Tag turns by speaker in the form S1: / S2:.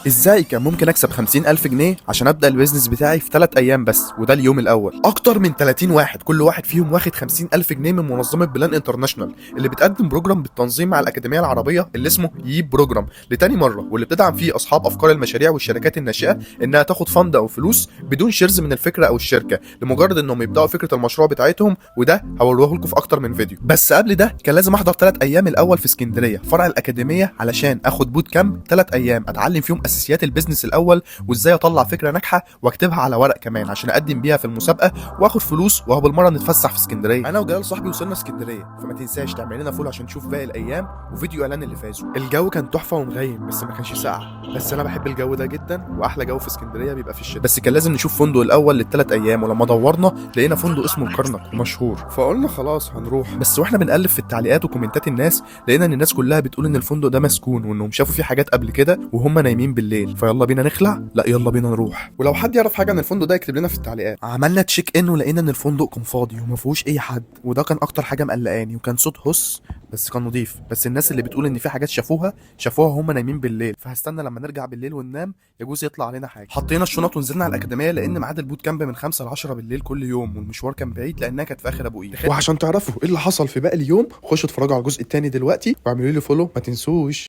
S1: ازاي كان ممكن اكسب 50,000 جنيه عشان ابدا البيزنس بتاعي في 3 ايام بس، وده اليوم الاول. اكتر من 30 واحد كل واحد فيهم واخد 50,000 جنيه من منظمه بلان انترناشونال، اللي بتقدم بروجرام بالتنظيم مع الاكاديميه العربيه اللي اسمه ييب بروجرام لتاني مره، واللي بتدعم فيه اصحاب افكار المشاريع والشركات الناشئه انها تاخد فند او فلوس بدون شيرز من الفكره او الشركه، لمجرد انهم يبداوا فكره المشروع بتاعتهم. وده هوريه لكم في اكتر من فيديو. بس قبل ده كان لازم احضر 3 ايام الاول في اسكندريه فرع الاكاديميه، علشان اخد بوت كامب 3 ايام اتعلم فيهم اساسيات البيزنس الاول، وازاي اطلع فكره ناجحه واكتبها على ورق كمان عشان اقدم بيها في المسابقه واخد فلوس، وهو بالمره نتفسح في اسكندريه. انا وجلال صاحبي وصلنا اسكندريه، فما تنساش تعمل لنا فول عشان تشوف باقي الايام وفيديو اعلان اللي فازوا. الجو كان تحفه ومغيم بس ما كانش ساقع، بس انا بحب الجو ده جدا، واحلى جو في اسكندريه بيبقى في الشتاء. بس كان لازم نشوف فندق الاول للثلاث ايام، ولما دورنا لقينا فندق اسمه الكرنك ومشهور، فقلنا خلاص هنروح. بس واحنا بنقلب في التعليقات وكومنتات الناس لقينا ان الناس كلها بتقول ان الفندق ده مسكون، وانهم شافوا فيه حاجات قبل كده وهم نايمين بالليل. فيلا بينا نخلع؟ لا يلا بينا نروح. ولو حد يعرف حاجه عن الفندق ده يكتب لنا في التعليقات. عملنا تشيك ان ولقينا ان الفندق كان فاضي وما فيهوش اي حد، وده كان اكتر حاجه مقلقاني. وكان صوت هس بس كان نضيف، بس الناس اللي بتقول ان في حاجات شافوها هم نايمين بالليل، فهستنى لما نرجع بالليل وننام يجوز يطلع علينا حاجه. حطينا الشنط ونزلنا على الاكاديميه، لان ميعاد البوت كامب من 5 ل 10 بالليل كل يوم، والمشوار كان بعيد لانها كانت في اخر ابو قير. وعشان تعرفوا ايه اللي حصل في باقي اليوم خشوا اتفرجوا على الجزء الثاني دلوقتي، واعملوا لي فولو ما تنسوش.